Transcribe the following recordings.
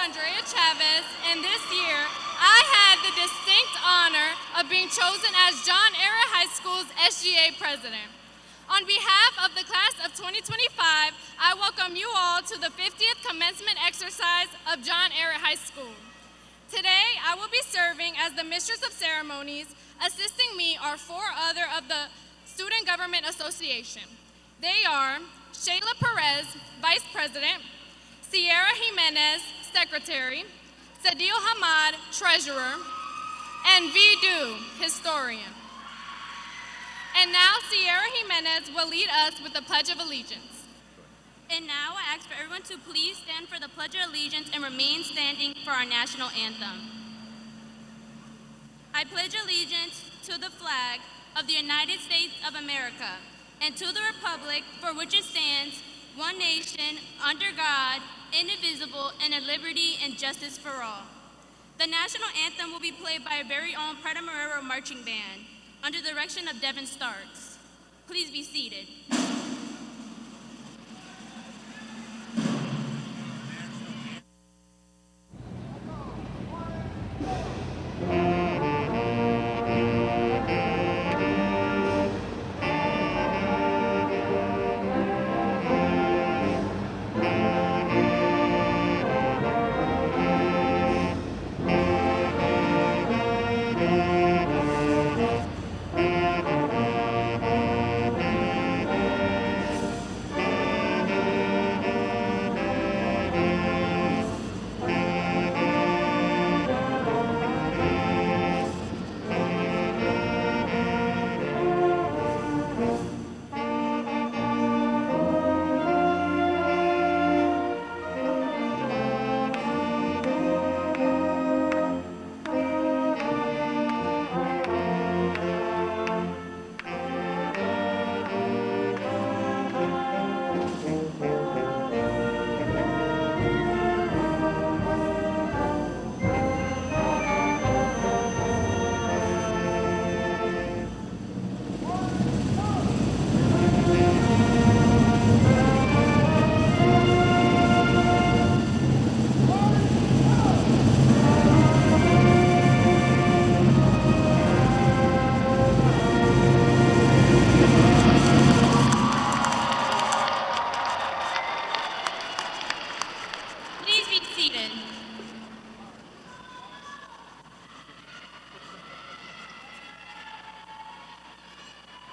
Andrea Chavez, and this year I had the distinct honor of being chosen as John Ehret High School's SGA president. On behalf of the class of 2025, I welcome you all to the 50th commencement exercise of John Ehret High School. Today, I will be serving as the Mistress of Ceremonies. Assisting me are 4 other of the Student Government Association. They are Shayla Perez, Vice President, Sierra Jimenez, Secretary, Sadil Hamad, Treasurer, and Vidu, Historian. And now Sierra Jimenez will lead us with the Pledge of Allegiance. And now I ask for everyone to please stand for the Pledge of Allegiance and remain standing for our national anthem. I pledge allegiance to the flag of the United States of America and to the republic for which it stands, one nation, under God, indivisible, and a liberty and justice for all. The national anthem will be played by our very own Prada Marrero Marching Band under the direction of Devin Starks. Please be seated.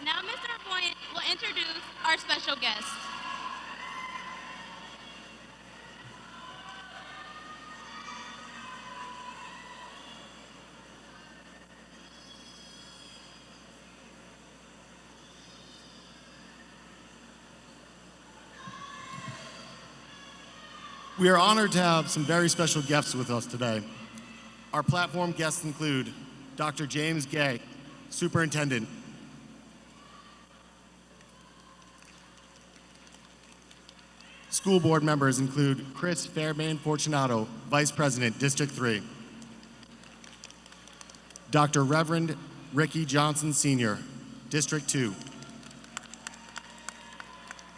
Now Mr. Boyne will introduce our special guest. We are honored to have some very special guests with us today. Our platform guests include Dr. James Gay, Superintendent. School board members include Chris Fairbairn Fortunato, Vice President, District 3. Dr. Reverend Ricky Johnson, Sr., District 2.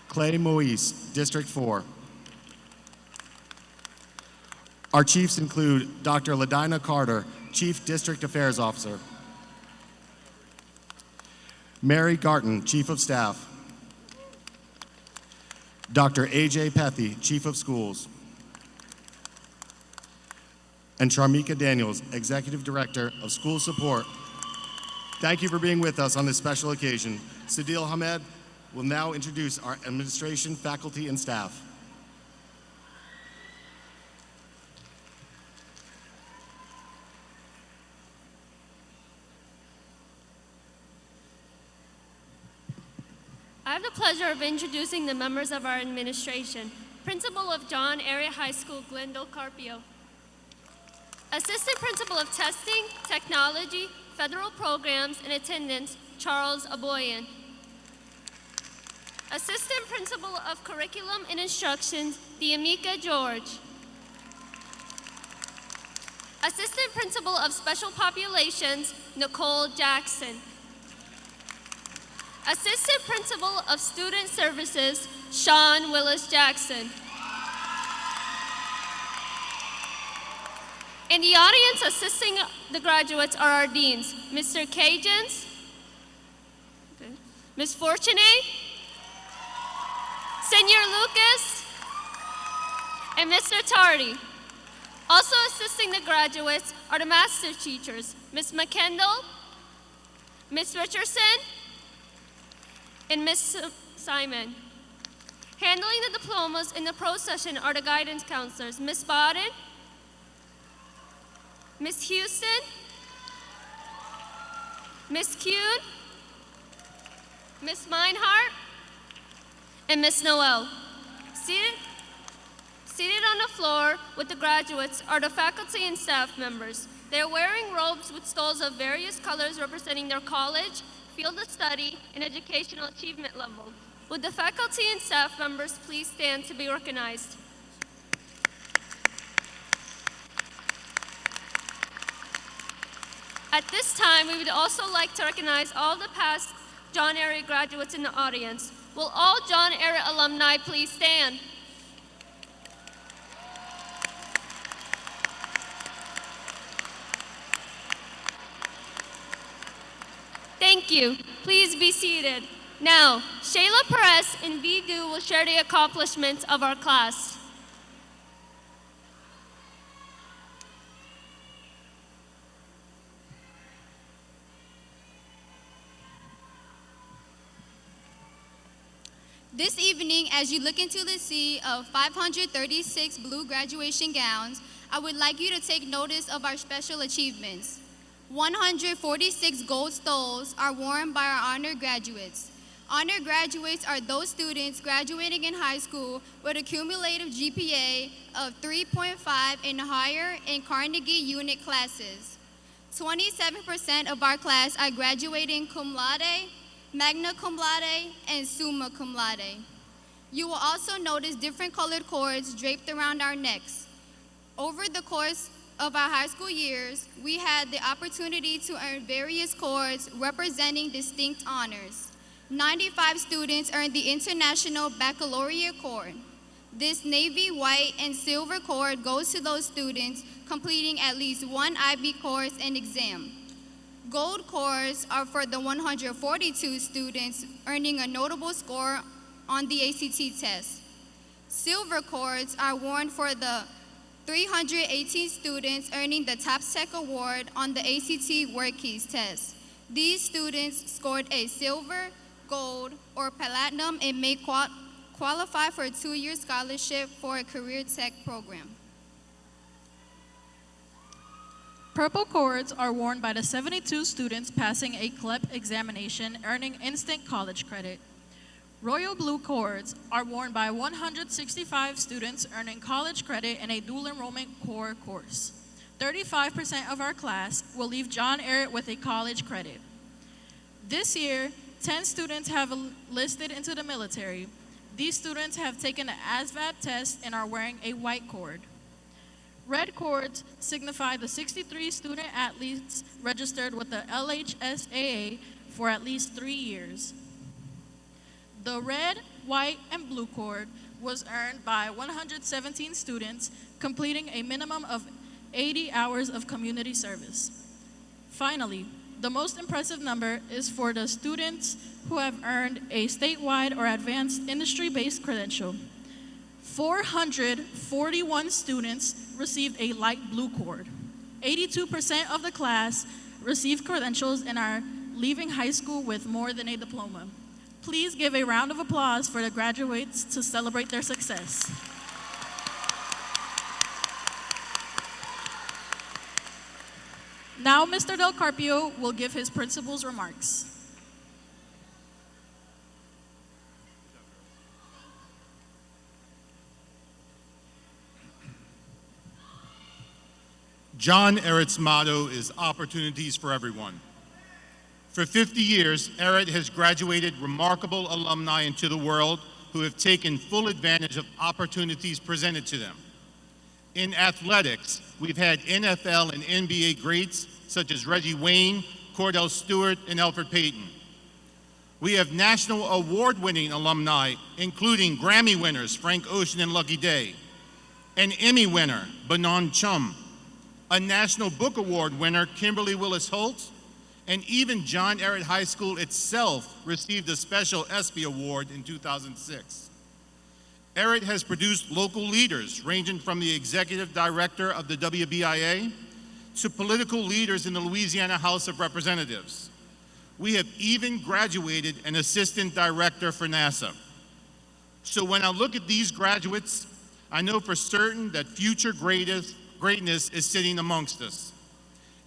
Clay Moise, District 4. Our chiefs include Dr. Ladina Carter, Chief District Affairs Officer. Mary Garton, Chief of Staff. Dr. A.J. Pethy, Chief of Schools. And Sharmika Daniels, Executive Director of School Support. Thank you for being with us on this special occasion. Sadil Hamed will now introduce our administration, faculty, and staff. I have the pleasure of introducing the members of our administration. Principal of John Ehret High School, Glendale Carpio. Assistant Principal of Testing, Technology, Federal Programs, and Attendance, Charles Aboyan. Assistant Principal of Curriculum and Instructions, Diamika George. Assistant Principal of Special Populations, Nicole Jackson. Assistant Principal of Student Services, Sean Willis Jackson. In the audience assisting the graduates are our deans, Mr. Cajuns, Ms. Fortuné, Senor Lucas, and Mr. Tardy. Also assisting the graduates are the master teachers, Ms. McKendall, Ms. Richardson, and Ms. Simon. Handling the diplomas in the procession are the guidance counselors, Ms. Bodden, Ms. Houston, Ms. Kuhn, Ms. Meinhardt, and Ms. Noel. Seated on the floor with the graduates are the faculty and staff members. They are wearing robes with stoles of various colors representing their college, field of study, and educational achievement level. Would the faculty and staff members please stand to be recognized? At this time, we would also like to recognize all the past John Ehret graduates in the audience. Will all John Ehret alumni please stand? Thank you. Please be seated. Now, Shayla Perez and Vidu will share the accomplishments of our class. This evening, as you look into the sea of 536 blue graduation gowns, I would like you to take notice of our special achievements. 146 gold stoles are worn by our honored graduates. Honored graduates are those students graduating in high school with a cumulative GPA of 3.5 and higher in Carnegie unit classes. 27% of our class are graduating cum laude, magna cum laude, and summa cum laude. You will also notice different colored cords draped around our necks. Over the course of our high school years, we had the opportunity to earn various cords representing distinct honors. 95 students earned the International Baccalaureate Cord. This navy, white, and silver cord goes to those students completing at least one IB course and exam. Gold cords are for the 142 students earning a notable score on the ACT test. Silver cords are worn for the 318 students earning the Top Tech Award on the ACT Word Keys test. These students scored a silver, gold, or platinum and may qualify for a 2-year scholarship for a career tech program. Purple cords are worn by the 72 students passing a CLEP examination earning instant college credit. Royal blue cords are worn by 165 students earning college credit in a dual enrollment core course. 35% of our class will leave John Ehret with a college credit. This year, 10 students have enlisted into the military. These students have taken the ASVAB test and are wearing a white cord. Red cords signify the 63 student athletes registered with the LHSAA for at least 3 years. The red, white, and blue cord was earned by 117 students completing a minimum of 80 hours of community service. Finally, the most impressive number is for the students who have earned a statewide or advanced industry-based credential. 441 students received a light blue cord. 82% of the class received credentials and are leaving high school with more than a diploma. Please give a round of applause for the graduates to celebrate their success. Now, Mr. Del Carpio will give his principal's remarks. John Ehret's motto is opportunities for everyone. For 50 years, Ehret has graduated remarkable alumni into the world who have taken full advantage of opportunities presented to them. In athletics, we've had NFL and NBA greats such as Reggie Wayne, Cordell Stewart, and Alfred Payton. We have national award-winning alumni, including Grammy winners Frank Ocean and Lucky Day, an Emmy winner, Banon Chum, a National Book Award winner, Kimberly Willis Holt, and even John Ehret High School itself received a special ESPY award in 2006. Ehret has produced local leaders ranging from the executive director of the WBIA to political leaders in the Louisiana House of Representatives. We have even graduated an assistant director for NASA. So when I look at these graduates, I know for certain that future greatness is sitting amongst us.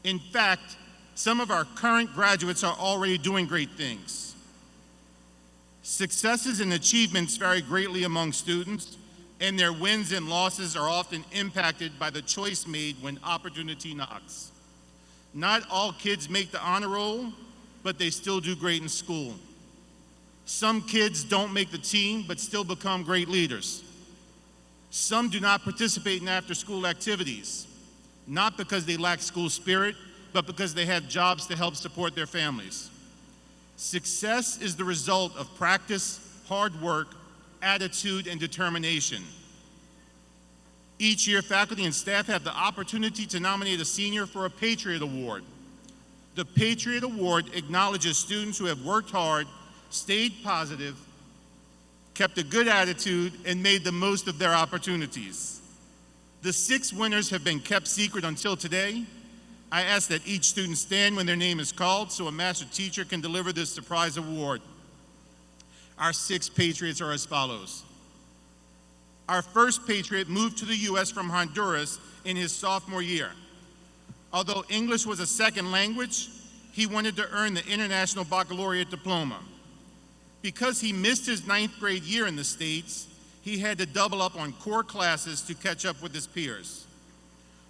In fact, some of our current graduates are already doing great things. Successes and achievements vary greatly among students, and their wins and losses are often impacted by the choice made when opportunity knocks. Not all kids make the honor roll, but they still do great in school. Some kids don't make the team, but still become great leaders. Some do not participate in after-school activities, not because they lack school spirit, but because they have jobs to help support their families. Success is the result of practice, hard work, attitude, and determination. Each year, faculty and staff have the opportunity to nominate a senior for a Patriot Award. The Patriot Award acknowledges students who have worked hard, stayed positive, kept a good attitude, and made the most of their opportunities. The 6 winners have been kept secret until today. I ask that each student stand when their name is called so a master teacher can deliver this surprise award. Our 6 Patriots are as follows. Our first Patriot moved to the U.S. from Honduras in his sophomore year. Although English was a second language, he wanted to earn the International Baccalaureate diploma. Because he missed his 9th grade year in the States, he had to double up on core classes to catch up with his peers.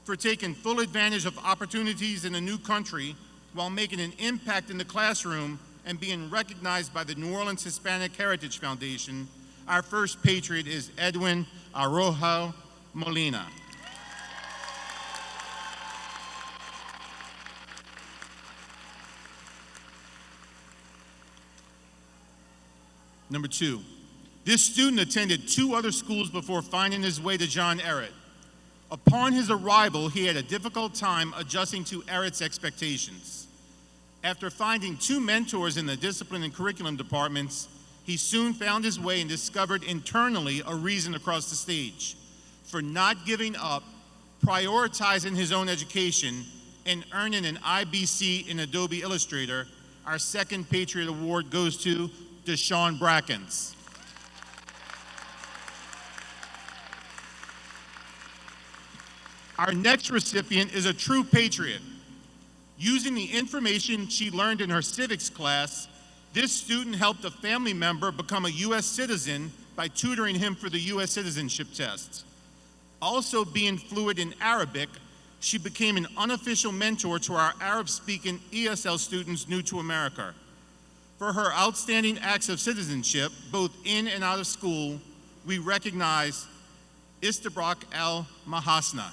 For taking full advantage of opportunities in a new country while making an impact in the classroom and being recognized by the New Orleans Hispanic Heritage Foundation, our first Patriot is Edwin Arrojo Molina. Number 2, this student attended 2 other schools before finding his way to John Ehret. Upon his arrival, he had a difficult time adjusting to Ehret's expectations. After finding 2 mentors in the discipline and curriculum departments, he soon found his way and discovered internally a reason across the stage for not giving up, prioritizing his own education, and earning an IBC in Adobe Illustrator. Our second Patriot Award goes to Deshaun Brackens. Our next recipient is a true patriot. Using the information she learned in her civics class, this student helped a family member become a U.S. citizen by tutoring him for the U.S. citizenship test. Also being fluent in Arabic, she became an unofficial mentor to our Arab-speaking ESL students new to America. For her outstanding acts of citizenship, both in and out of school, we recognize Istabrak Al-Mahasna.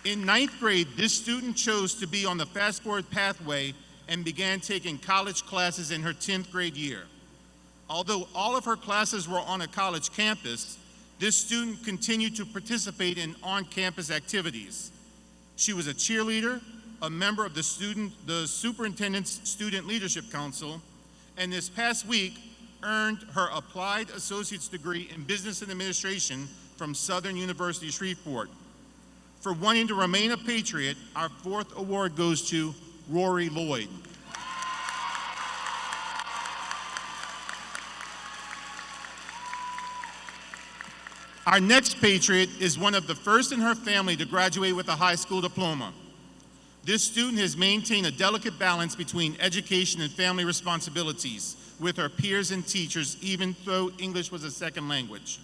In 9th grade, this student chose to be on the fast forward pathway and began taking college classes in her 10th grade year. Although all of her classes were on a college campus, this student continued to participate in on-campus activities. She was a cheerleader, a member of the Superintendent's Student Leadership Council, and this past week earned her Applied Associate's degree in Business and Administration from Southern University Shreveport. For wanting to remain a patriot, our 4th award goes to Rory Lloyd. Our next patriot is one of the first in her family to graduate with a high school diploma. This student has maintained a delicate balance between education and family responsibilities with her peers and teachers, even though English was a second language.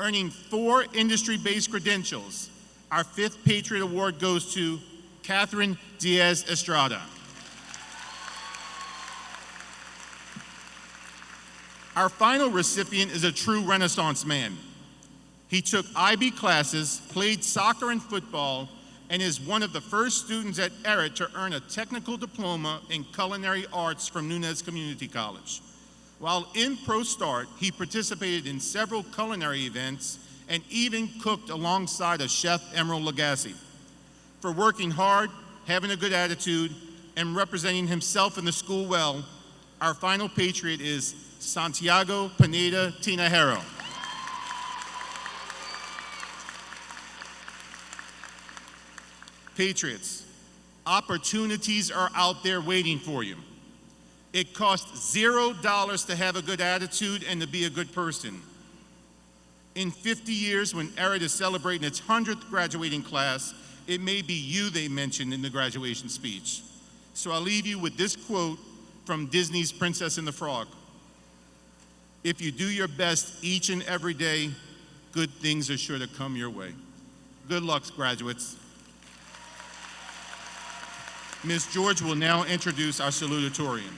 Earning 4 industry-based credentials, our 5th Patriot Award goes to Catherine Diaz Estrada. Our final recipient is a true Renaissance man. He took IB classes, played soccer and football, and is one of the first students at Ehret to earn a technical diploma in culinary arts from Nunez Community College. While in Pro Start, he participated in several culinary events and even cooked alongside of Chef Emerald Lagasse. For working hard, having a good attitude, and representing himself and the school well, our final patriot is Santiago Pineda Tinajero. Patriots, opportunities are out there waiting for you. It costs $0 to have a good attitude and to be a good person. In 50 years, when Ehret is celebrating its 100th graduating class, it may be you they mention in the graduation speech. So I'll leave you with this quote from Disney's Princess and the Frog. If you do your best each and every day, good things are sure to come your way. Good luck, graduates. Ms. George will now introduce our salutatorian.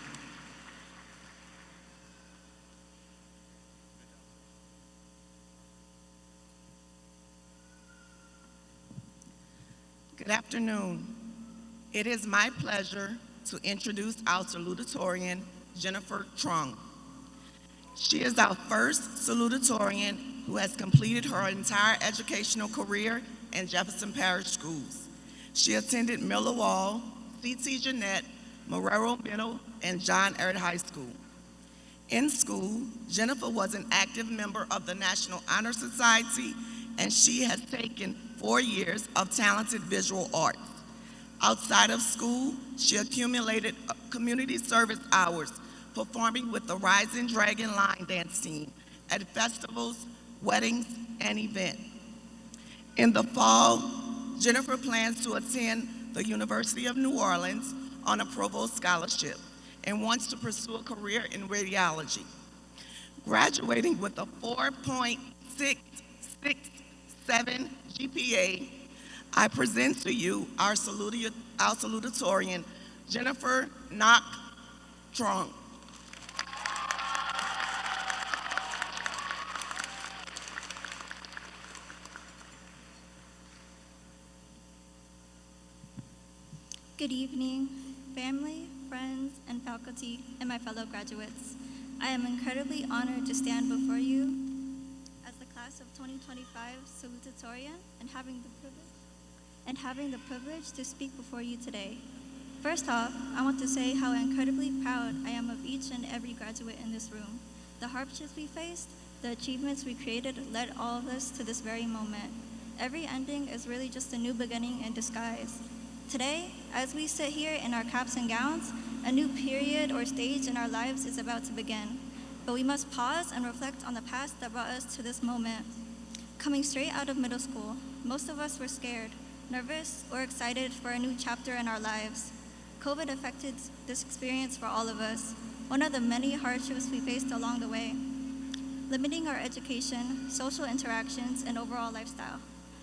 Good afternoon. It is my pleasure to introduce our salutatorian, Jennifer Trung. She is our first salutatorian who has completed her entire educational career in Jefferson Parish schools. She attended Millowall, C.T. Jeanette, Marrero Middle, and John Ehret High School. In school, Jennifer was an active member of the National Honor Society, and she has taken 4 years of talented visual arts. Outside of school, she accumulated community service hours performing with the Rising Dragon Line Dance Team at festivals, weddings, and events. In the fall, Jennifer plans to attend the University of New Orleans on a Provost Scholarship and wants to pursue a career in radiology. Graduating with a 4.667 GPA, I present to you our salutatorian, Jennifer Knock Trung. Good evening, family, friends, and faculty, and my fellow graduates. I am incredibly honored to stand before you as the class of 2025 salutatorian and having the privilege to speak before you today. First off, I want to say how incredibly proud I am of each and every graduate in this room. The hardships we faced, the achievements we created led all of us to this very moment. Every ending is really just a new beginning in disguise. Today, as we sit here in our caps and gowns, a new period or stage in our lives is about to begin. But we must pause and reflect on the past that brought us to this moment. Coming straight out of middle school, most of us were scared, nervous, or excited for a new chapter in our lives. COVID affected this experience for all of us, one of the many hardships we faced along the way, limiting our education, social interactions, and overall lifestyle.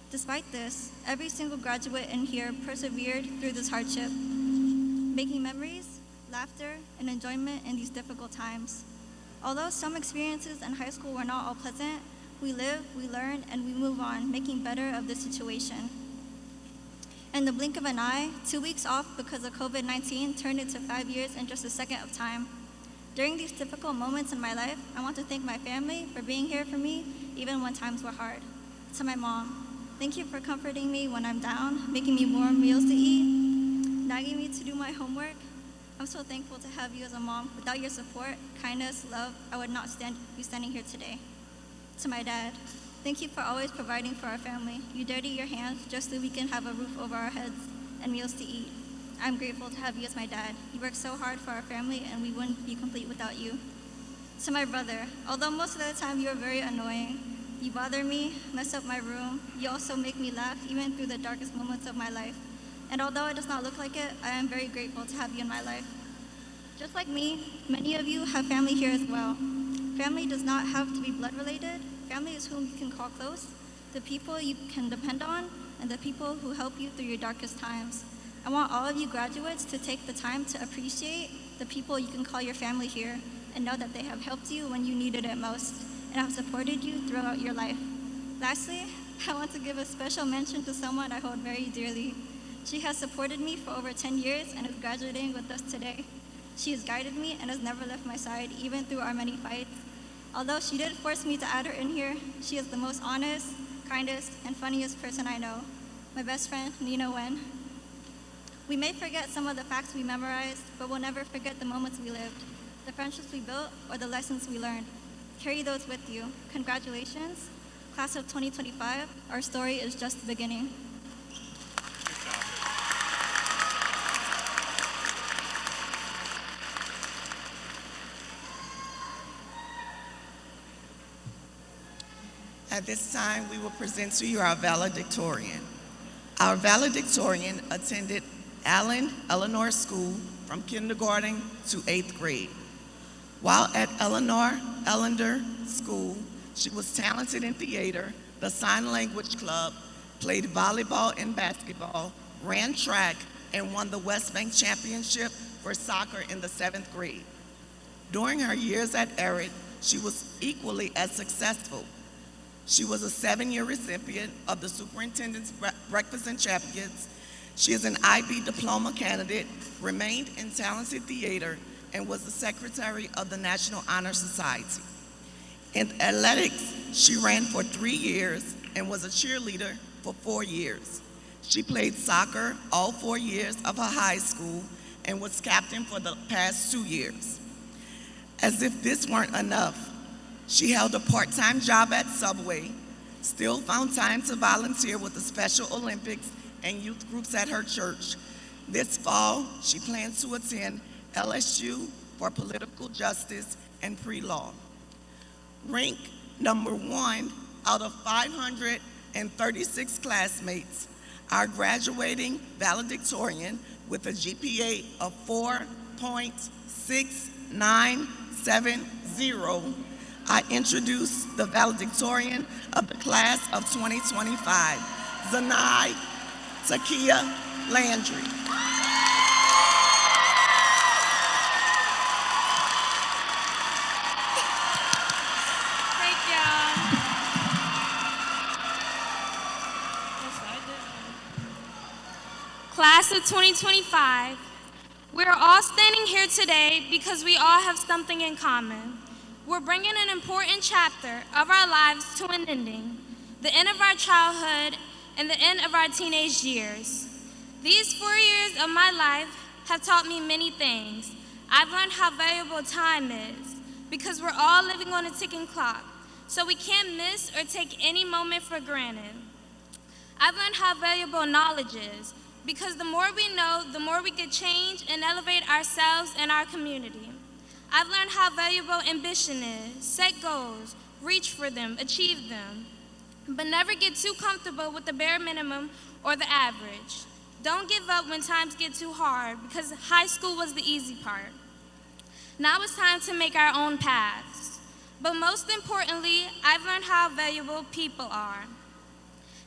Despite this, every single graduate in here persevered through this hardship, making memories, laughter, and enjoyment in these difficult times. Although some experiences in high school were not all pleasant, we live, we learn, and we move on, making better of the situation. In the blink of an eye, 2 weeks off because of COVID-19 turned into 5 years in just a second of time. During these difficult moments in my life, I want to thank my family for being here for me, even when times were hard. To my mom, thank you for comforting me when I'm down, making me warm meals to eat, nagging me to do my homework. I'm so thankful to have you as a mom. Without your support, kindness, love, I would not be standing here today. To my dad, thank you for always providing for our family. You dirty your hands just so we can have a roof over our heads and meals to eat. I'm grateful to have you as my dad. You work so hard for our family and we wouldn't be complete without you. To my brother, although most of the time you are very annoying, you bother me, mess up my room. You also make me laugh even through the darkest moments of my life. And although it does not look like it, I am very grateful to have you in my life. Just like me, many of you have family here as well. Family does not have to be blood related. Family is whom you can call close, the people you can depend on, and the people who help you through your darkest times. I want all of you graduates to take the time to appreciate the people you can call your family here and know that they have helped you when you needed it most and have supported you throughout your life. Lastly, I want to give a special mention to someone I hold very dearly. She has supported me for over 10 years and is graduating with us today. She has guided me and has never left my side, even through our many fights. Although she did force me to add her in here, she is the most honest, kindest, and funniest person I know. My best friend, Nina Wen. We may forget some of the facts we memorized, but we'll never forget the moments we lived, the friendships we built, or the lessons we learned. Carry those with you. Congratulations. Class of 2025, our story is just the beginning. At this time, we will present to you our valedictorian. Our valedictorian attended Allen Eleanor School from kindergarten to 8th grade. While at Eleanor Ellender School, she was talented in theater, the sign language club, played volleyball and basketball, ran track, and won the West Bank Championship for soccer in the 7th grade. During her years at Ehret, she was equally as successful. She was a 7-year recipient of the Superintendent's Breakfast and Champions. She is an IB diploma candidate, remained in talented theater, and was the secretary of the National Honor Society. In athletics, she ran for 3 years and was a cheerleader for 4 years. She played soccer all 4 years of her high school and was captain for the past 2 years. As if this weren't enough, she held a part-time job at Subway, still found time to volunteer with the Special Olympics and youth groups at her church. This fall, she plans to attend LSU for political justice and pre-law. Rank number 1 out of 536 classmates, our graduating valedictorian with a GPA of 4.6970, I introduce the valedictorian of the class of 2025, Zanai Takia Landry. Thank y'all. Class of 2025, we are all standing here today because we all have something in common. We're bringing an important chapter of our lives to an ending, the end of our childhood and the end of our teenage years. These 4 years of my life have taught me many things. I've learned how valuable time is because we're all living on a ticking clock, so we can't miss or take any moment for granted. I've learned how valuable knowledge is because the more we know, the more we can change and elevate ourselves and our community. I've learned how valuable ambition is. Set goals, reach for them, achieve them, but never get too comfortable with the bare minimum or the average. Don't give up when times get too hard because high school was the easy part. Now it's time to make our own paths. But most importantly, I've learned how valuable people are.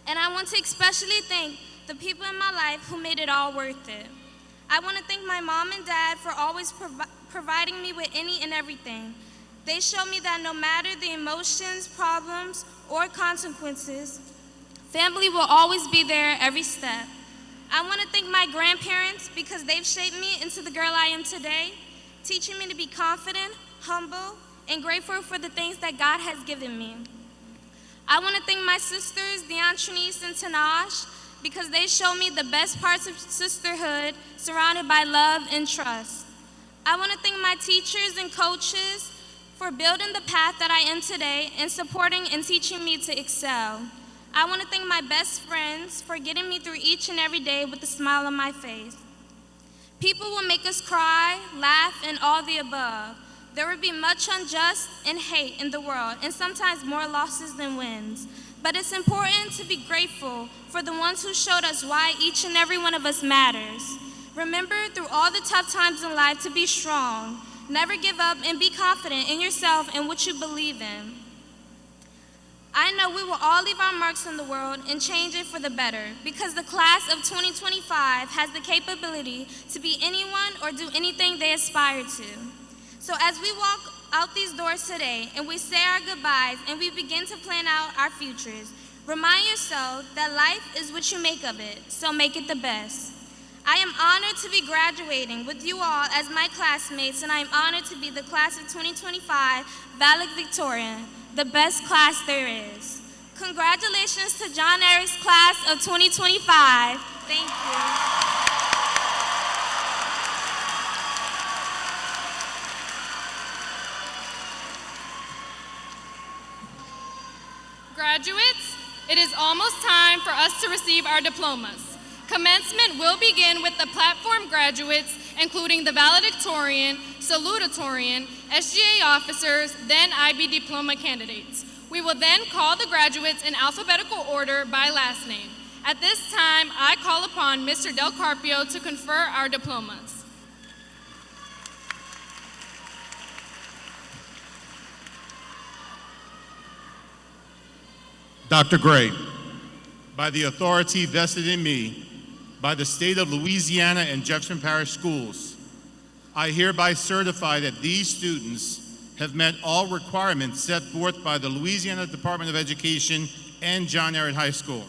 And I want to especially thank the people in my life who made it all worth it. I want to thank my mom and dad for always providing me with any and everything. They showed me that no matter the emotions, problems, or consequences, family will always be there every step. I want to thank my grandparents because they've shaped me into the girl I am today, teaching me to be confident, humble, and grateful for the things that God has given me. I want to thank my sisters, Deantrinice and Tanash, because they show me the best parts of sisterhood surrounded by love and trust. I want to thank my teachers and coaches for building the path that I am today and supporting and teaching me to excel. I want to thank my best friends for getting me through each and every day with a smile on my face. People will make us cry, laugh, and all the above. There will be much unjust and hate in the world, and sometimes more losses than wins. But it's important to be grateful for the ones who showed us why each and every one of us matters. Remember through all the tough times in life to be strong. Never give up and be confident in yourself and what you believe in. I know we will all leave our marks in the world and change it for the better because the class of 2025 has the capability to be anyone or do anything they aspire to. So as we walk out these doors today and we say our goodbyes and we begin to plan out our futures, remind yourself that life is what you make of it, so make it the best. I am honored to be graduating with you all as my classmates, and I am honored to be the class of 2025 Valedictorian, the best class there is. Congratulations to John Ehret's class of 2025. Thank you. Graduates, it is almost time for us to receive our diplomas. Commencement will begin with the platform graduates, including the valedictorian, salutatorian, SGA officers, then IB diploma candidates. We will then call the graduates in alphabetical order by last name. At this time, I call upon Mr. Del Carpio to confer our diplomas. Dr. Gray, by the authority vested in me by the state of Louisiana and Jefferson Parish schools, I hereby certify that these students have met all requirements set forth by the Louisiana Department of Education and John Ehret High School.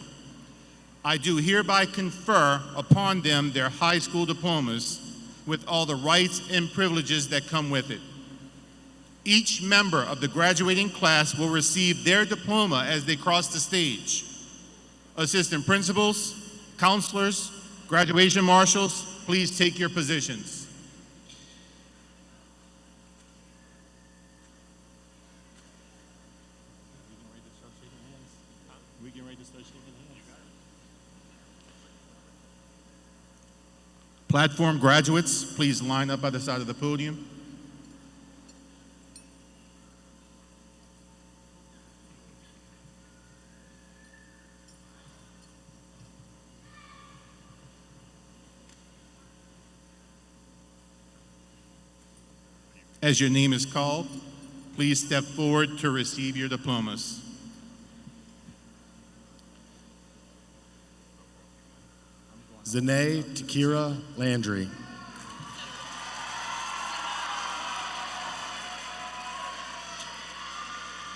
I do hereby confer upon them their high school diplomas with all the rights and privileges that come with it. Each member of the graduating class will receive their diploma as they cross the stage. Assistant principals, counselors, graduation marshals, please take your positions. We get ready to start shaking hands. Platform graduates, please line up by the side of the podium. As your name is called, please step forward to receive your diplomas. Zanae Takira Landry.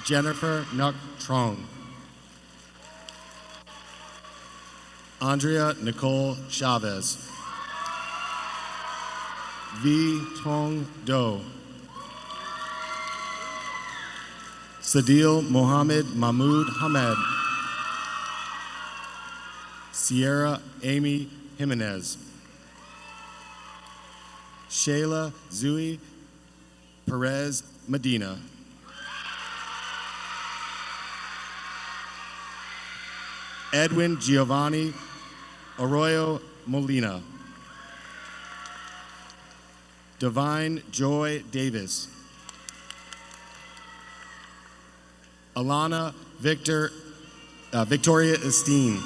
Jennifer Nuck Trong. Andrea Nicole Chavez. V. Tong Do. Sadil Mohammed Mahmoud Hamed. Sierra Amy Jimenez. Shayla Zui Perez Medina. Edwin Giovanni Arroyo Molina. Divine Joy Davis. Alana Victoria Esteen.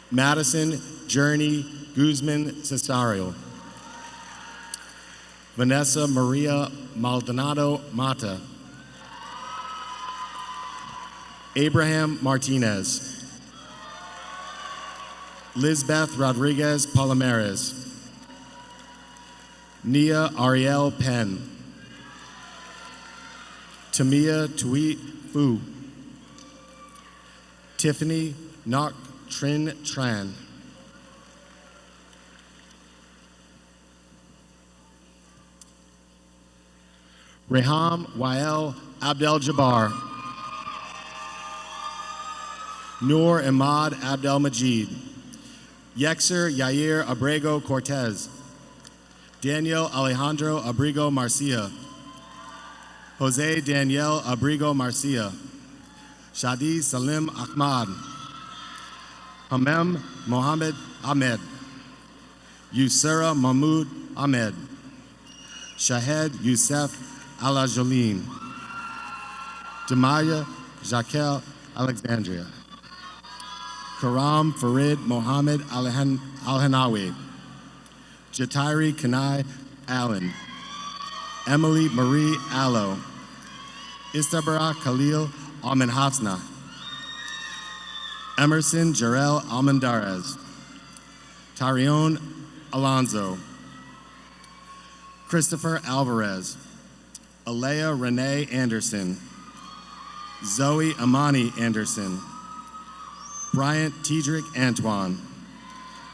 Madison Journey Guzman Cesario. Vanessa Maria Maldonado Mata. Abraham Martinez. Lizbeth Rodriguez Palomares. Nia Ariel Penn. Tamia Tui Fu. Tiffany Nok Trin Tran. Reham Wael Abdel Jabbar. Noor Ahmad Abdel Majid. Yexer Yair Abrego Cortez. Daniel Alejandro Abrigo Marcia. Jose Daniel Abrigo Marcia. Shadi Salim Ahmad. Hamem Mohammed Ahmed. Yusera Mahmoud Ahmed. Shahed Youssef Alajoline. Demaya Jaquel Alexandria. Karam Farid Mohammed Al-Hanawi. Jatairi Kanai Allen. Emily Marie Allo. Istabara Khalil Almanhasna. Emerson Jarrell Almendarez. Tarion Alonzo. Christopher Alvarez. Alea Renee Anderson. Zoe Amani Anderson. Bryant Tiedrick Antoine,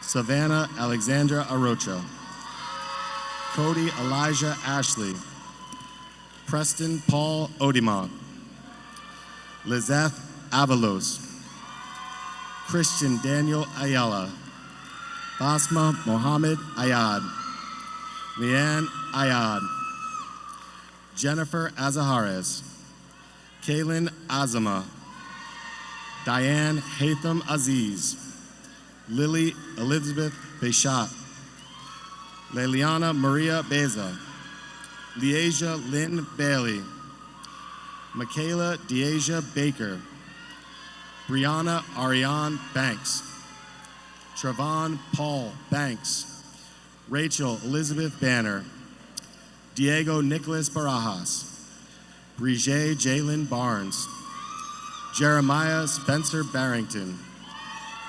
Savannah Alexandra Arocha, Cody Elijah Ashley, Preston Paul Odimont, Lizeth Avalos, Christian Daniel Ayala, Basma Mohammed Ayad, Leanne Ayad, Jennifer Azahares, Kaylin Azama, Diane Hatham Aziz, Lily Elizabeth Bechat, Leliana Maria Beza, Leasia Lynn Bailey, Michaela Deasia Baker, Brianna Ariane Banks, Trevon Paul Banks, Rachel Elizabeth Banner, Diego Nicholas Barajas, Brigé Jalen Barnes, Jeremiah Spencer Barrington,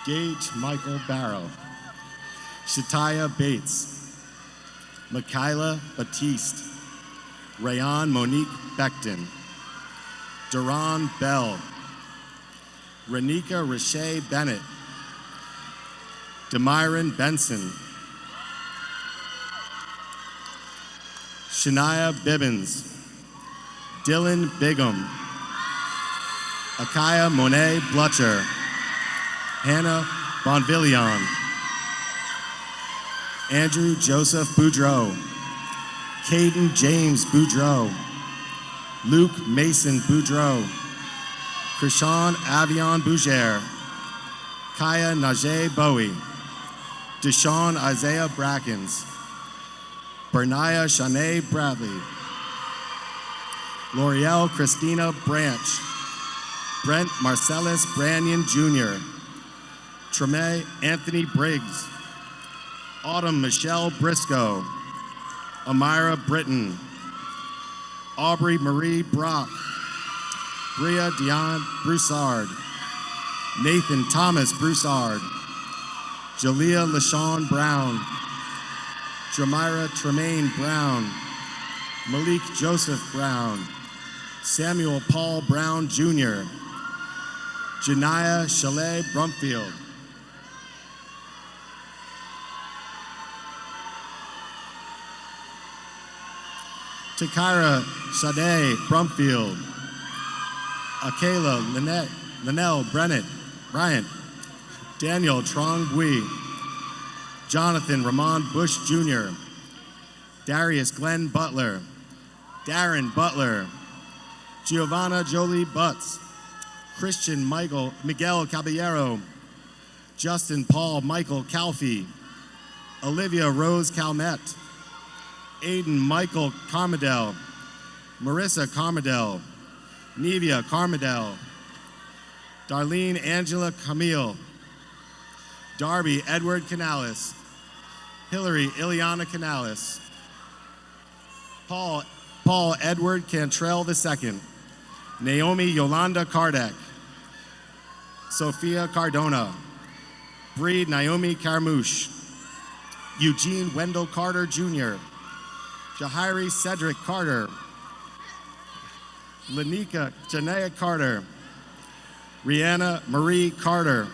Gage Michael Barrow, Shataya Bates, Michaela Batiste, Rayon Monique Becton, Duran Bell, Renika Rashay Bennett, Demyron Benson, Shania Bibbins, Dylan Bigham, Akaya Monet Blutcher, Hannah Bonvillion, Andrew Joseph Boudreau, Caden James Boudreau, Luke Mason Boudreau, Krishan Avion Bougere, Kaya Najee Bowie, Deshaun Isaiah Brackens, Bernaya Shanae Bradley, L'Oreal Christina Branch, Brent Marcellus Branyan Jr., Treme Anthony Briggs, Autumn Michelle Briscoe, Amira Britton, Aubrey Marie Brock, Bria Dion Broussard, Nathan Thomas Broussard, Jalea LaShawn Brown, Jamira Tremaine Brown, Malik Joseph Brown, Samuel Paul Brown Jr., Janiyah Chalet Brumfield, Takira Sade Brumfield, Akela Linnell Bryant, Daniel Trong Bui, Jonathan Ramon Bush Jr., Darius Glenn Butler, Darren Butler, Giovanna Jolie Butts, Christian Miguel Caballero, Justin Paul Michael Calfee, Olivia Rose Calmette, Aiden Michael Carmadel, Marissa Carmadel, Nevia Carmadel, Darlene Angela Camille, Darby Edward Canales, Hillary Ileana Canales, Paul Edward Cantrell II, Naomi Yolanda Kardec, Sophia Cardona, Bree Naomi Carmouche, Eugene Wendell Carter Jr., Jahiri Cedric Carter, Lanika Janea Carter, Rihanna Marie Carter,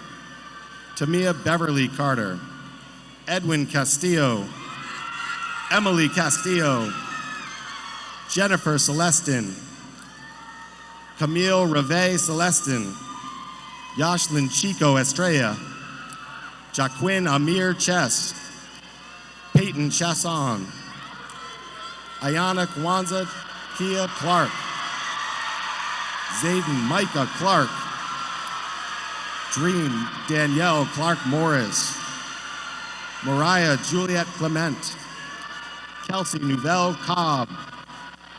Tamia Beverly Carter, Edwin Castillo, Emily Castillo, Jennifer Celestin, Camille Reve Celestin, Yashlin Chico Estrella, Jaquin Amir Chess, Peyton Chasson, Ayana Kwanzaa Kia Clark, Zayden Micah Clark, Dream Danielle Clark Morris, Mariah Juliet Clement, Kelsey Nouvelle Cobb,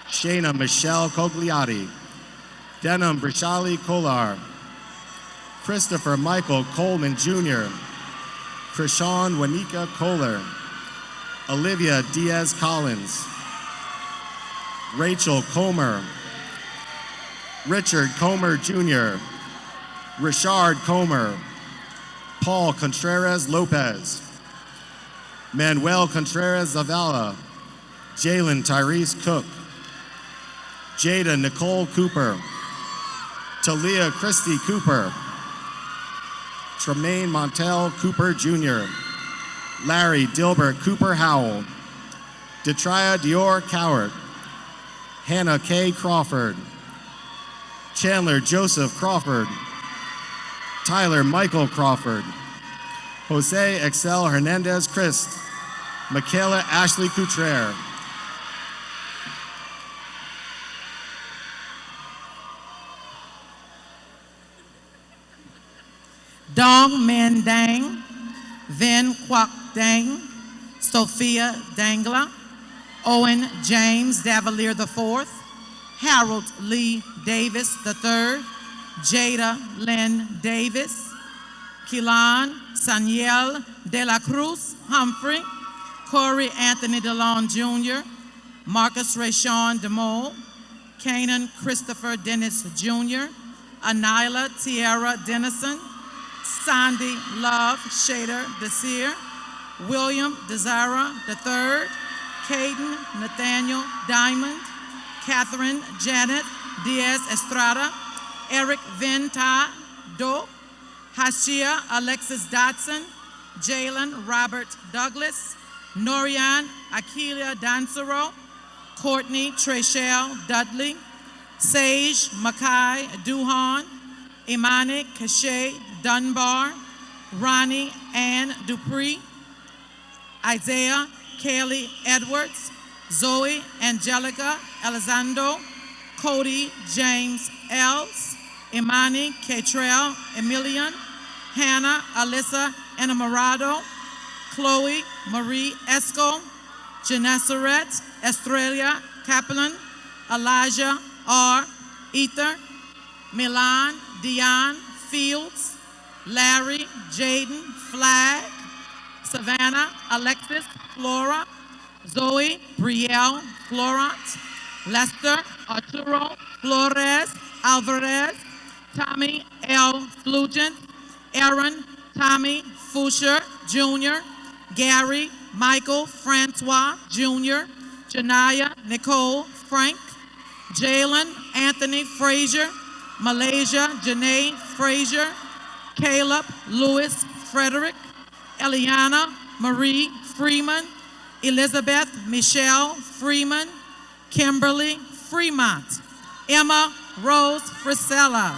Shayna Michelle Cogliati, Denham Brishali Kolar, Christopher Michael Coleman Jr., Krishan Wanika Kohler, Olivia Diaz Collins, Rachel Comer, Richard Comer Jr., Richard Comer, Paul Contreras Lopez, Manuel Contreras Zavala, Jalen Tyrese Cook, Jada Nicole Cooper, Talia Christie Cooper, Tremaine Montel Cooper Jr., Larry Dilbert Cooper Howell, Detria Dior Cowart, Hannah K. Crawford, Chandler Joseph Crawford, Tyler Michael Crawford, Jose Excel Hernandez Christ, Michaela Ashley Coutrere, Dong Min Dang, Vin Quoc Dang, Sophia Dangla, Owen James Davalier IV, Harold Lee Davis III, Jada Lynn Davis, Keelan Saniel De La Cruz Humphrey, Corey Anthony DeLon Jr., Marcus Rayshawn DeMole, Kanan Christopher Dennis Jr., Anila Tierra Dennison, Sandy Love Shader Desir, William Desira III, Caden Nathaniel Diamond, Catherine Janet Diaz Estrada, Eric Venta Do, Hashia Alexis Dotson, Jalen Robert Douglas, Norian Akilia Dansero, Courtney Treshelle Dudley, Sage Makai Duhan, Imani Cachet Dunbar, Ronnie Ann Dupree, Isaiah Kaylee Edwards, Zoe Angelica Elizondo, Cody James Els, Imani Catrell Emilian, Hannah Alyssa Enamorado, Chloe Marie Esco, Genessaret Estrella Kaplan, Elijah R. Ether, Milan Dion Fields, Larry Jaden Flagg, Savannah Alexis Flora, Zoe Brielle Florent, Lester Arturo Flores Alvarez, Tommy L. Flugent, Aaron Tommy Fusher Jr., Gary Michael Francois Jr., Janaya Nicole Frank, Jalen Anthony Frazier, Malaysia Janae Frazier, Caleb Lewis Frederick, Eliana Marie Freeman, Elizabeth Michelle Freeman, Kimberly Fremont, Emma Rose Frisella,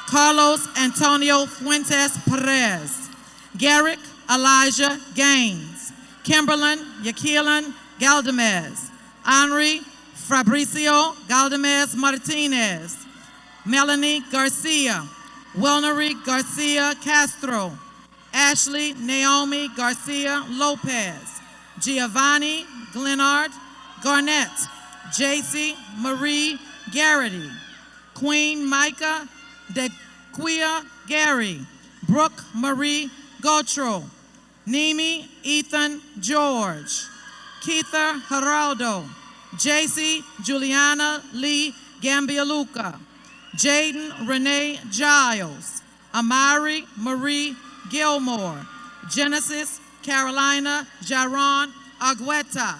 Carlos Antonio Fuentes Perez, Garrick Elijah Gaines, Kimberlyn Yaquilan Galdamez, Henri Fabricio Galdamez Martinez, Melanie Garcia, Wilnery Garcia Castro, Ashley Naomi Garcia Lopez, Giovanni Glenard Garnett, JC Marie Garrity, Queen Micah DeQuia Gary, Brooke Marie Gautreau, Nemi Ethan George, Keither Geraldo, JC Juliana Lee Gambialuca, Jaden Renee Giles, Amari Marie Gilmore, Genesis Carolina Jaron Argueta,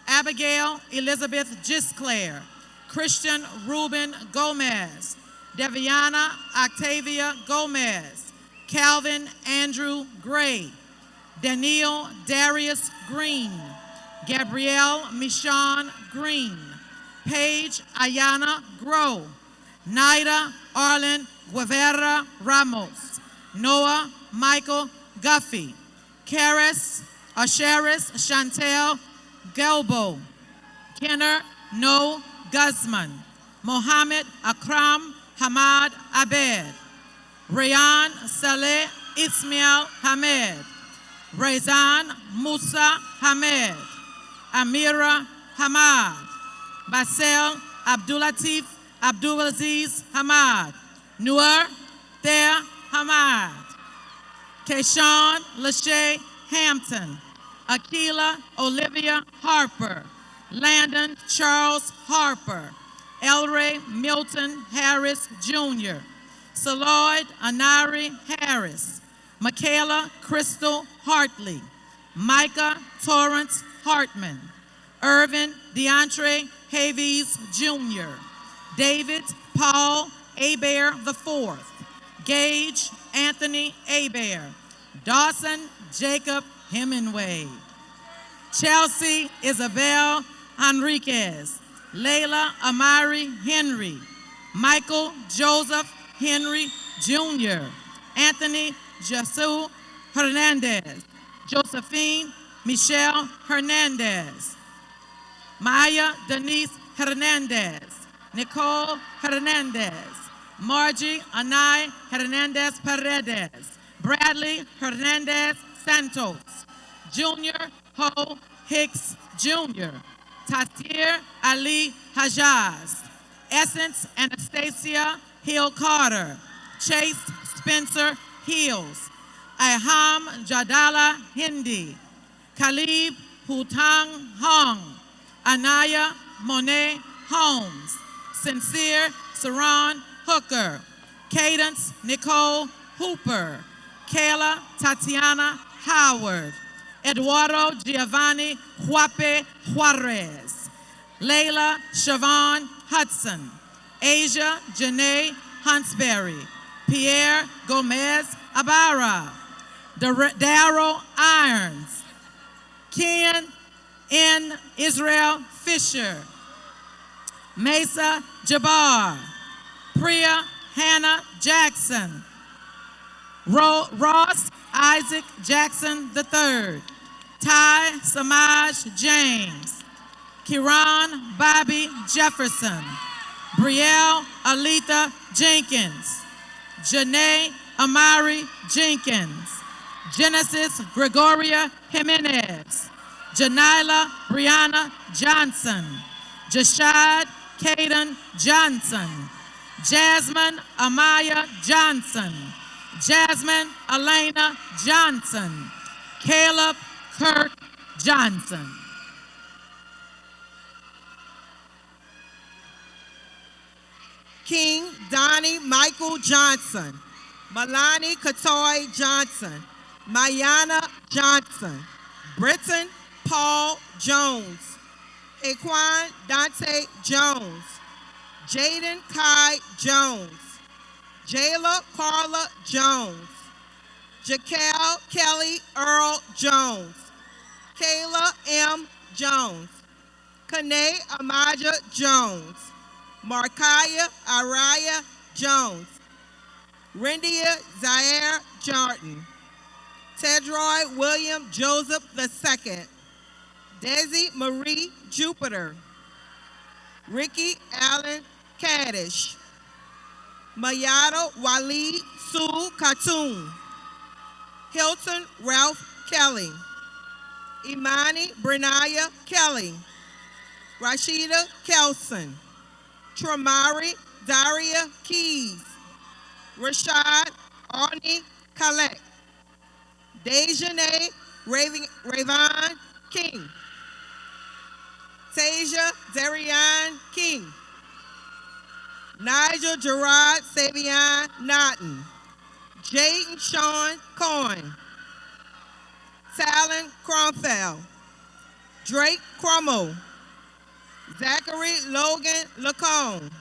Abigail Elizabeth Gisclair, Christian Ruben Gomez, Deviana Octavia Gomez, Calvin Andrew Gray, Daniel Darius Green, Gabrielle Michonne Green, Paige Ayana Grow, Naida Arlen Guevara Ramos, Noah Michael Guffey, Karis Asheris Chantel Gelbo, Kenner No Guzman, Mohammed Akram Hamad Abed, Rayan Saleh Ismail Hamed, Rezan Musa Hamed, Amira Hamad, Basel Abdulatif Abdulaziz Hamad, Noor Thea Hamad, Keyshawn Lachey Hampton, Akila Olivia Harper, Landon Charles Harper, Elray Milton Harris Jr., Celoid Anari Harris, Michaela Crystal Hartley, Micah Torrance Hartman, Irvin DeAndre Havies Jr., David Paul Abear IV, Gage Anthony Abair. Dawson Jacob Hemingway. Chelsea Isabel Enriquez. Layla Amari Henry. Michael Joseph Henry Jr. Anthony Jesus Hernandez. Josephine Michelle Hernandez. Maya Denise Hernandez. Nicole Hernandez. Margie Anay Hernandez Paredes. Bradley Hernandez Santos. Junior Ho Hicks Jr. Tatir Ali Hajaz. Essence Anastasia Hill Carter. Chase Spencer Hills. Aham Jadala Hindi. Khalib Hutang Hong. Anaya Monet Holmes. Sincere Saran Hooker. Cadence Nicole Hooper. Kayla Tatiana Howard. Eduardo Giovanni Huape Juarez. Layla Siobhan Hudson. Asia Janae Huntsberry. Pierre Gomez Ibarra. Darrell Irons. Ken N. Israel Fisher. Mesa Jabbar. Priya Hannah Jackson. Ross Isaac Jackson III. Ty Samaj James. Kiran Bobby Jefferson. Brielle Alita Jenkins. Janae Amari Jenkins. Genesis Gregoria Jimenez. Janila Brianna Johnson. Jashad Caden Johnson. Jasmine Amaya Johnson. Jasmine Elena Johnson. Caleb Kirk Johnson. King Donnie Michael Johnson. Milani Katoy Johnson. Mayana Johnson. Britton Paul Jones. Equan Dante Jones. Jaden Kai Jones. Jayla Carla Jones. Jaquel Kelly Earl Jones. Kayla M. Jones. Kane Amaja Jones. Markaya Araya Jones. Rendia Zaire Jordan. Tedroy William Joseph II. Desi Marie Jupiter. Ricky Allen Kaddish. Mayado Waleed Sue Khatun. Hilton Ralph Kelly. Imani Brenaya Kelly. Rashida Kelson. Tramari Daria Keys. Rashad Arnie Collect. Dejanae Ravon King. Tasia Darian King. Nigel Gerard Savion Naughton. Jaden Sean Coyne. Talon Cromfell. Drake Crummel. Zachary Logan Lacombe.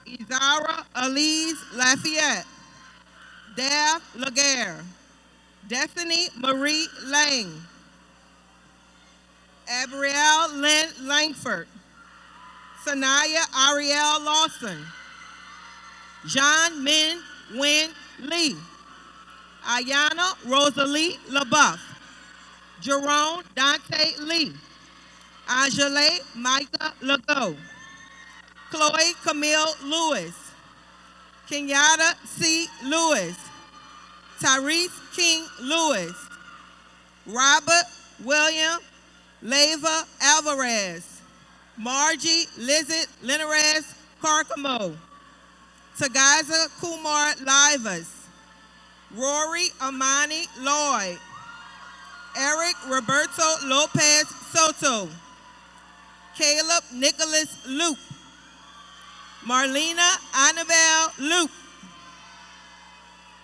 Izara Elise Lafayette. Dave Laguerre. Destiny Marie Lang. Abrielle Lynn Langford. Sanaya Ariel Lawson. John Min Win Lee. Ayana Rosalie LaBeouf. Jerome Dante Lee. Angele Micah Legault. Chloe Camille Lewis. Kenyatta C. Lewis. Tyrese King Lewis. Robert William Leva Alvarez. Margie Lizette Linares Carcamo. Tagaza Kumar Livas. Rory Amani Lloyd. Eric Roberto Lopez Soto. Caleb Nicholas Luke. Marlena Annabelle Luke.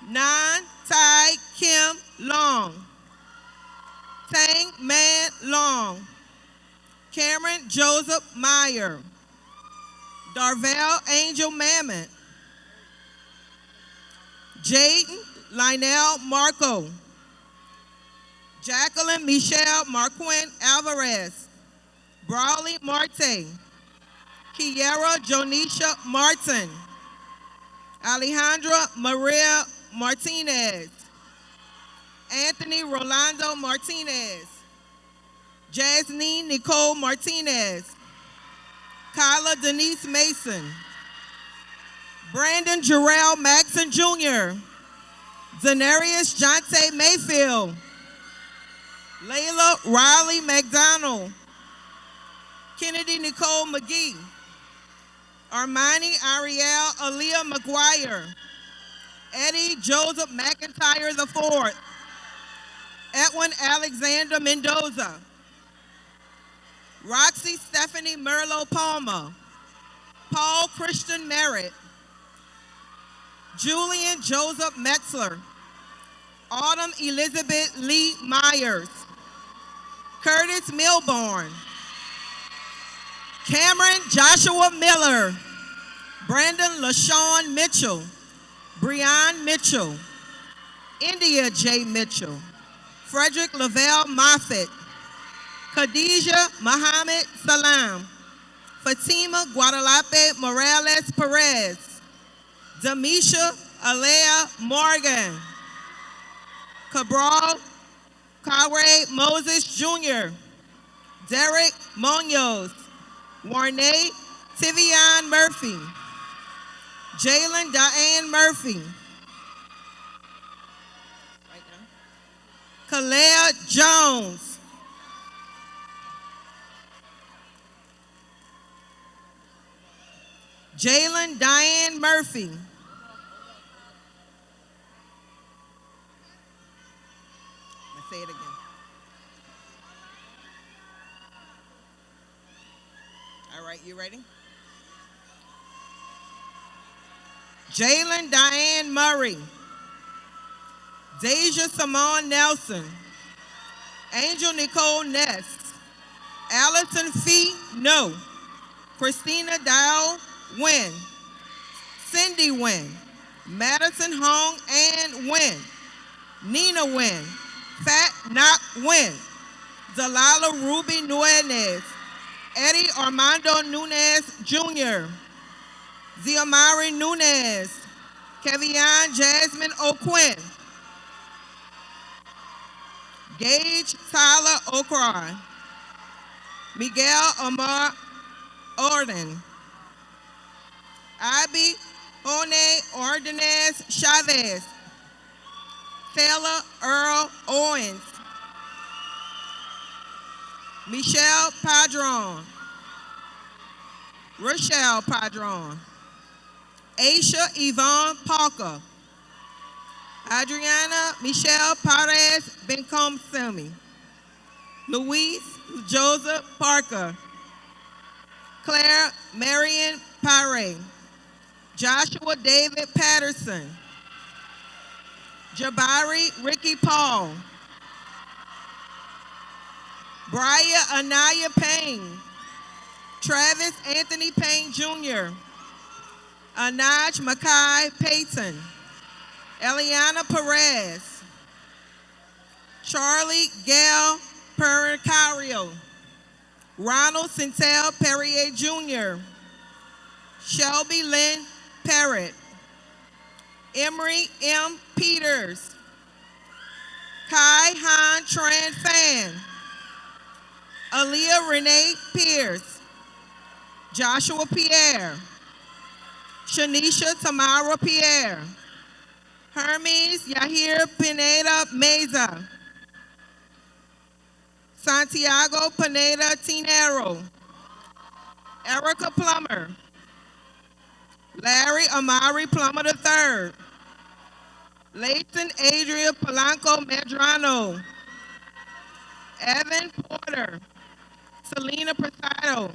Nan Tai Kim Long. Tang Man Long. Cameron Joseph Meyer. Darvell Angel Mammon. Jaden Lionel Marco. Jacqueline Michelle Marquin Alvarez. Brawley Marte. Kiera Jonisha Martin. Alejandra Maria Martinez. Anthony Rolando Martinez. Jasmine Nicole Martinez. Kyla Denise Mason. Brandon Jarrell Maxon Jr. Zanarius Jonte Mayfield. Layla Riley McDonald. Kennedy Nicole McGee. Armani Ariel Aaliyah McGuire. Eddie Joseph McIntyre IV. Edwin Alexander Mendoza. Roxy Stephanie Merlot Palmer. Paul Christian Merritt. Julian Joseph Metzler. Autumn Elizabeth Lee Myers. Curtis Milborn. Cameron Joshua Miller. Brandon LaShawn Mitchell. Breon Mitchell. India J. Mitchell. Frederick Lavelle Moffitt. Khadijah Muhammad Salam. Fatima Guadalupe Morales Perez. Demisha Alea Morgan. Cabral Kawre Moses Jr. Derek Munoz. Warnay Tivian Murphy. Jalen Diane Murphy. Kalea Jones. Jalen Diane Murphy. Let's say it again. All right, you ready? Jalen Diane Murray. Deja Simone Nelson. Angel Nicole Ness. Allison Fee No. Christina Dow Wynn. Cindy Wynn. Madison Hong and Wynn. Nina Wynn. Fat Knock Wynn. Delilah Ruby Nunes. Eddie Armando Nunez Jr. Ziamari Nunez. Kevion Jasmine O'Quinn. Gage Tyler O'Croy. Miguel Omar Orden. Abby One Ordonez Chavez. Taylor Earl Owens. Michelle Padron. Rochelle Padron. Aisha Yvonne Parker. Adriana Michelle Perez Bencom Semi. Luis Joseph Parker. Claire Marion Pare. Joshua David Patterson. Jabari Ricky Paul. Brian Anaya Payne. Travis Anthony Payne Jr. Anaj Makai Payton. Eliana Perez. Charlie Gail Pericario. Ronald Centel Perrier Jr. Shelby Lynn Parrott. Emery M. Peters. Kai Han Tran Fan. Aaliyah Renee Pierce. Joshua Pierre. Shanisha Tamara Pierre. Hermes Yahir Pineda Meza. Santiago Pineda Tinero. Erica Plummer. Larry Amari Plummer III. Layton Adria Polanco Medrano. Evan Porter. Selena Prasado.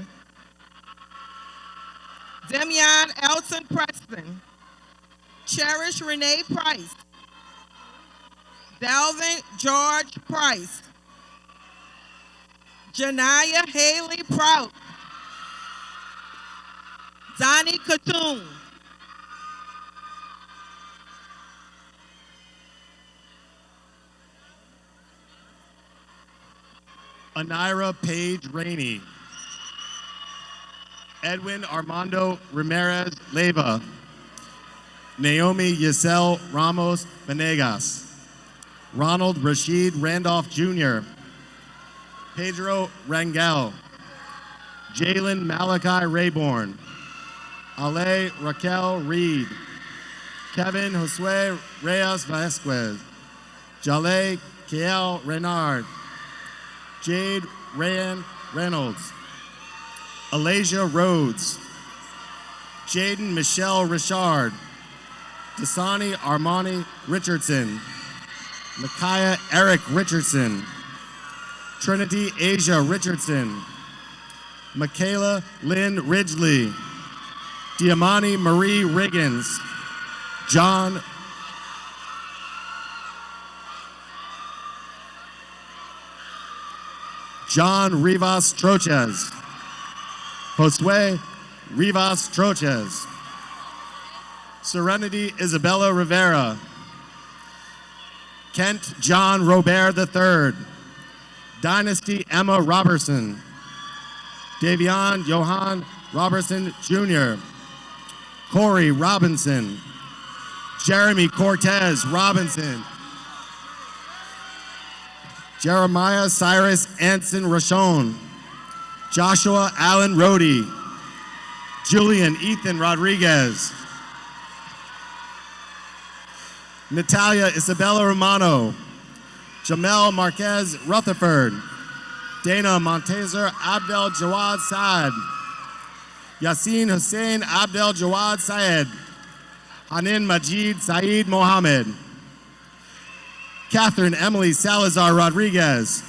Demian Elton Preston. Cherish Renee Price. Dalvin George Price. Janaya Haley Prout. Donnie Katoon. Anira Page Rainey. Edwin Armando Ramirez Leyva. Naomi Yesel Ramos Venegas. Ronald Rashid Randolph Jr. Pedro Rangel. Jalen Malachi Rayborn. Ale Raquel Reed. Kevin Josue Reyes Vasquez. Jale Kiel Renard. Jade Rayan Reynolds. Alasia Rhodes. Jaden Michelle Richard. Dasani Armani Richardson. Micaiah Eric Richardson. Trinity Asia Richardson. Michaela Lynn Ridgely. Diamani Marie Riggins. John Rivas Troches. Josue Rivas Troches. Serenity Isabella Rivera. Kent John Robert III. Dynasty Emma Robertson. Davion Johan Robertson Jr. Corey Robinson. Jeremy Cortez Robinson. Jeremiah Cyrus Anson Rashon. Joshua Allen Rohde. Julian Ethan Rodriguez. Natalia Isabella Romano. Jamel Marquez Rutherford. Dana Montezer Abdel Jawad Saad. Yassine Hussein Abdel Jawad Syed. Hanin Majid Saeed Mohammed. Catherine Emily Salazar Rodriguez.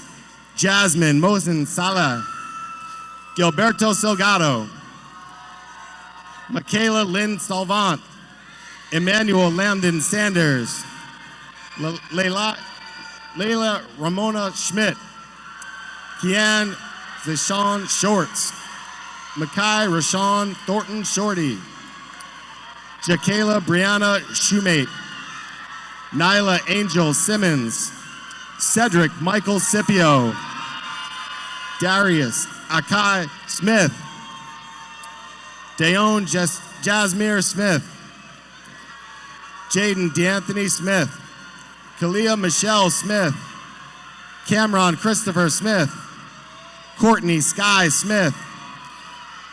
Jasmine Mosin Salah. Gilberto Salgado. Michaela Lynn Salvant. Emmanuel Lambden Sanders. Leila Ramona Schmidt. Kian Zeshawn Shorts. Makai Rashawn Thornton Shorty. Jakayla Brianna Shoemate. Nyla Angel Simmons. Cedric Michael Scipio. Darius Akai Smith. Dayon Jasmine Smith. Jaden DeAnthony Smith. Kalia Michelle Smith. Cameron Christopher Smith. Courtney Sky Smith.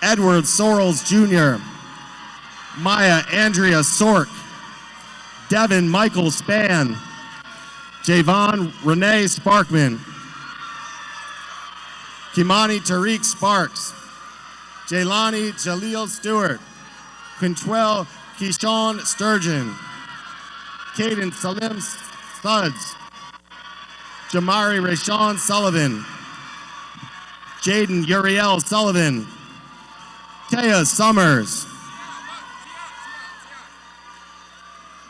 Edward Sorrells Jr. Maya Andrea Sork. Devin Michael Span. Javon Renee Sparkman. Kimani Tariq Sparks. Jaylani Jaleel Stewart. Quintrell Keyshawn Sturgeon. Caden Salim Studs. Jamari Rashawn Sullivan. Jaden Uriel Sullivan. Taya Summers.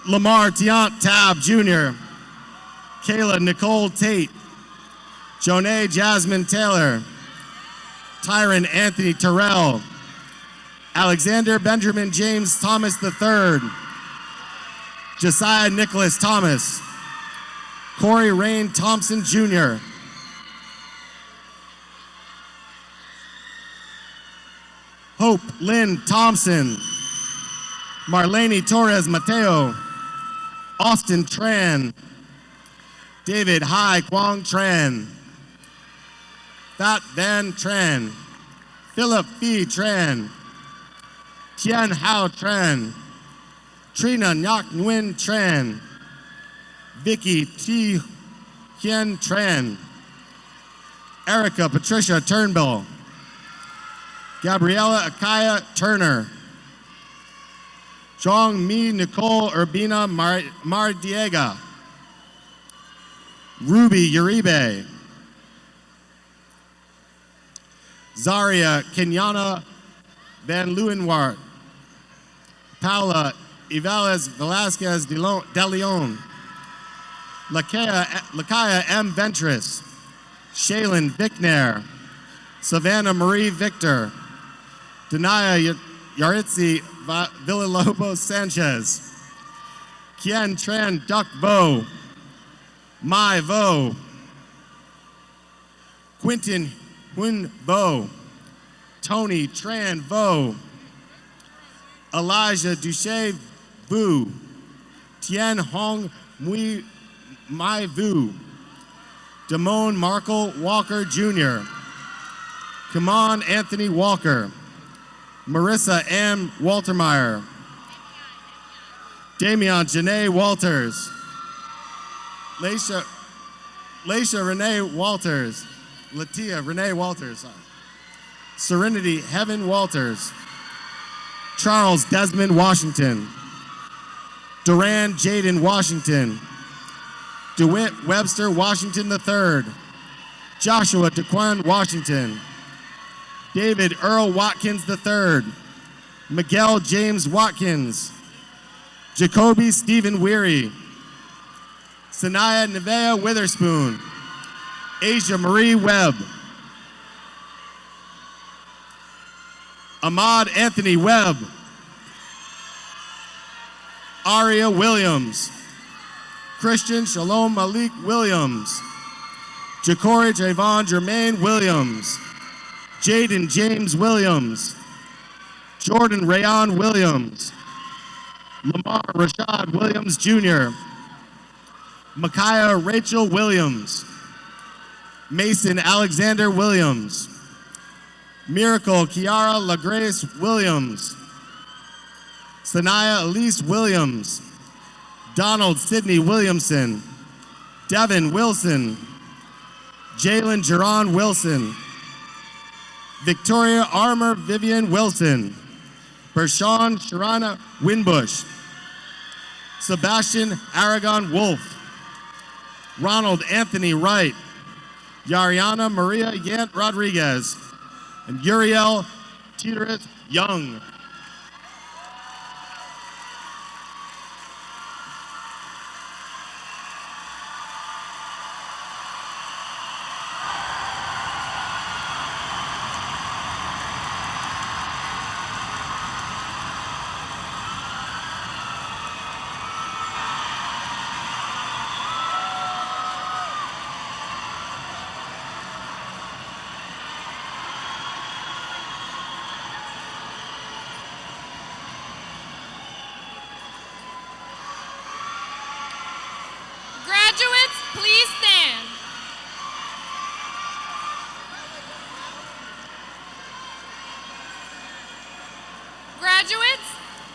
Lamar Tiant Tab Jr. Kayla Nicole Tate. Jonay Jasmine Taylor. Tyron Anthony Terrell. Alexander Benjamin James Thomas III. Josiah Nicholas Thomas. Corey Rain Thompson Jr. Hope Lynn Thompson. Marlene Torres Mateo. Austin Tran. David Hai Quang Tran. That Van Tran. Philip Phi Tran. Tian Hao Tran. Trina Nyak Nguyen Tran. Vicky T. Hien Tran. Erica Patricia Turnbull. Gabriella Akaya Turner. Zhong Mi Nicole Urbina Mardiega. Ruby Uribe. Zaria Kenyana Van Leeuwenwaard. Paula Ivales Velasquez de Leon. Lakaya M. Ventris. Shaylin Bickner. Savannah Marie Victor. Denaya Yaritzi Villalobos Sanchez. Kien Tran Duck Vo. Mai Vo. Quentin Huynh Vo, Tony Tran Vo, Elijah Duche Vu, Tien Hong Mui Mai Vu, Damone Markle Walker Jr., Kamon Anthony Walker, Marissa M. Waltermeyer, Damian Janae Walters, Laisha Renee Walters, Latia Renee Walters, Serenity Heaven Walters, Charles Desmond Washington, Duran Jaden Washington, DeWitt Webster Washington III, Joshua DeQuan Washington, David Earl Watkins III, Miguel James Watkins, Jacoby Stephen Weary, Sanaya Nevea Witherspoon, Asia Marie Webb, Ahmad Anthony Webb, Aria Williams, Christian Shalom Malik Williams, Ja'Cory Javon Jermaine Williams, Jaden James Williams, Jordan Rayon Williams, Lamar Rashad Williams Jr., Micaiah Rachel Williams, Mason Alexander Williams, Miracle Kiara LaGrace Williams, Sanaya Elise Williams, Donald Sidney Williamson, Devin Wilson, Jalen Jerron Wilson, Victoria Armour Vivian Wilson, Bershawn Sharana Winbush, Sebastian Aragon Wolf, Ronald Anthony Wright, Yariana Maria Yant Rodriguez, and Uriel Teteris Young. Graduates, please stand. Graduates,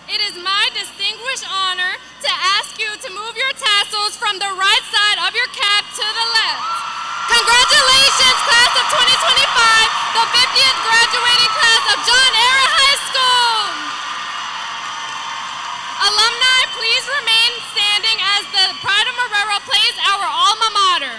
it is my distinguished honor to ask you to move your tassels from the right side of your cap to the left. Congratulations, class of 2025, the 50th graduating class of John Ehret High School. Alumni, please remain standing as the Pride of Marrero plays our alma mater.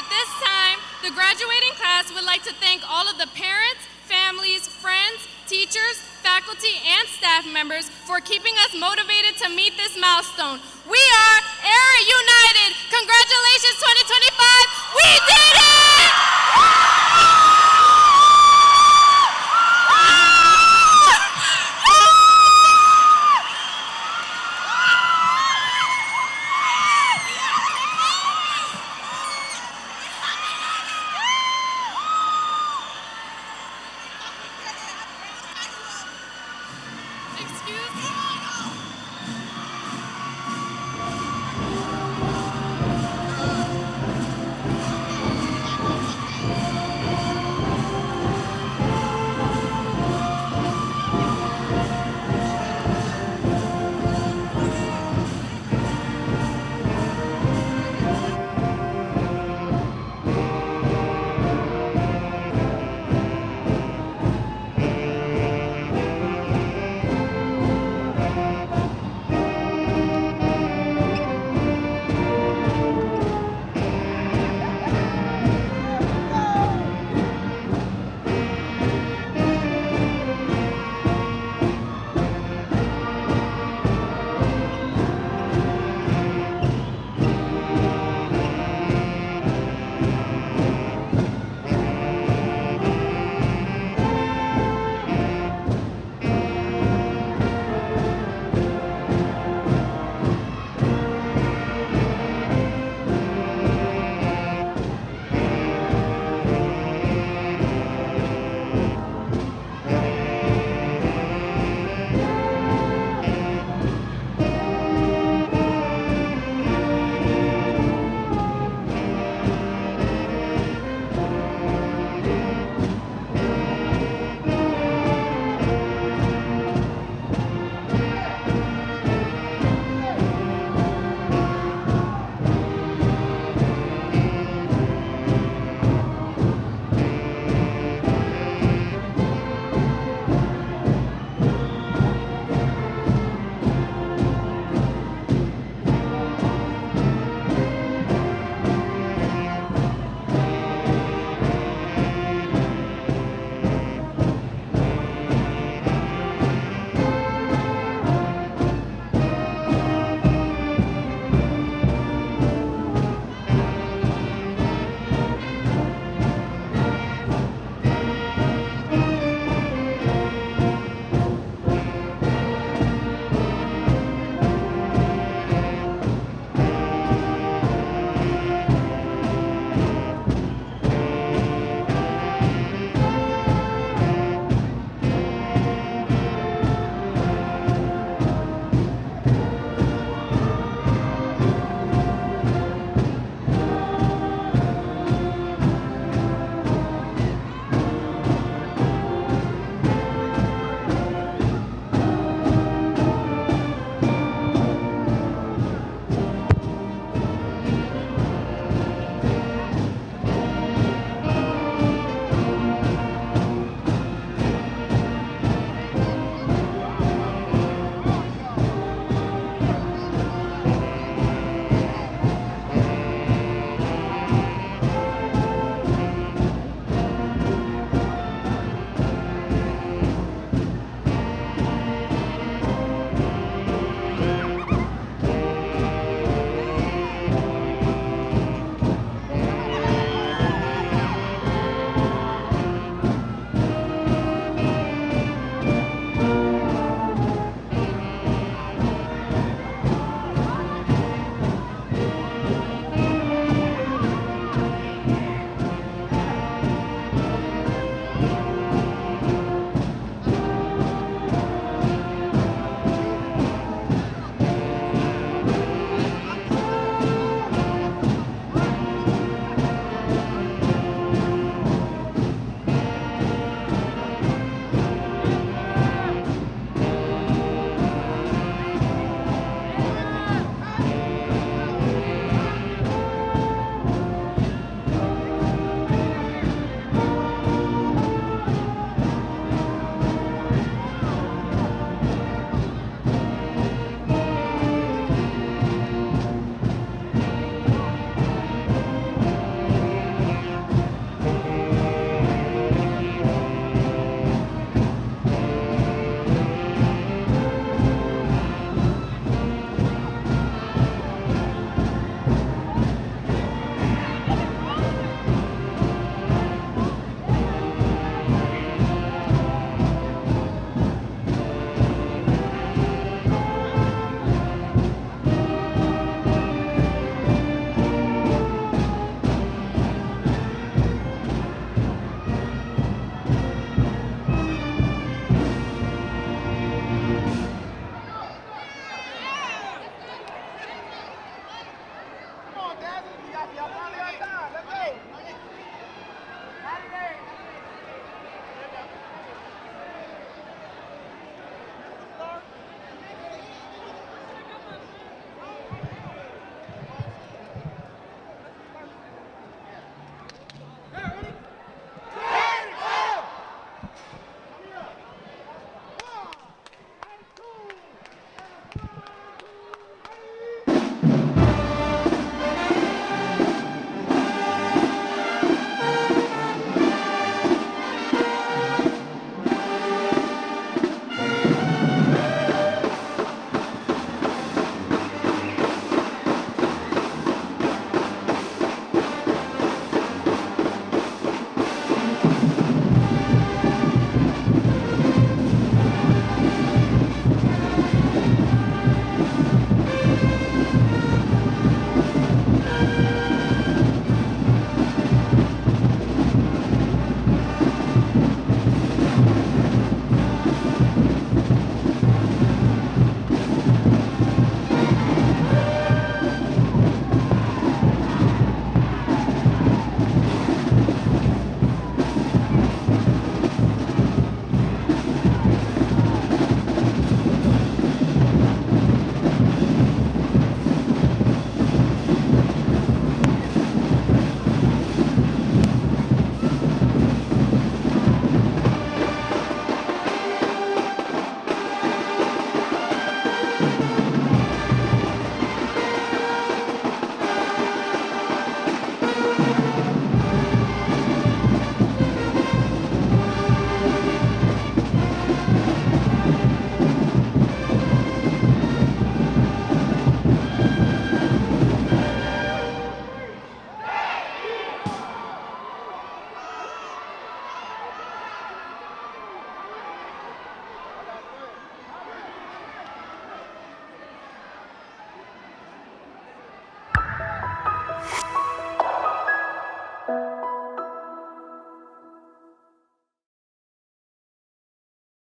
At this time, the graduating class would like to thank all of the parents, families, friends, teachers, faculty, and staff members for keeping us motivated to meet this milestone. We are Ehret United. Congratulations, 2025. We did it!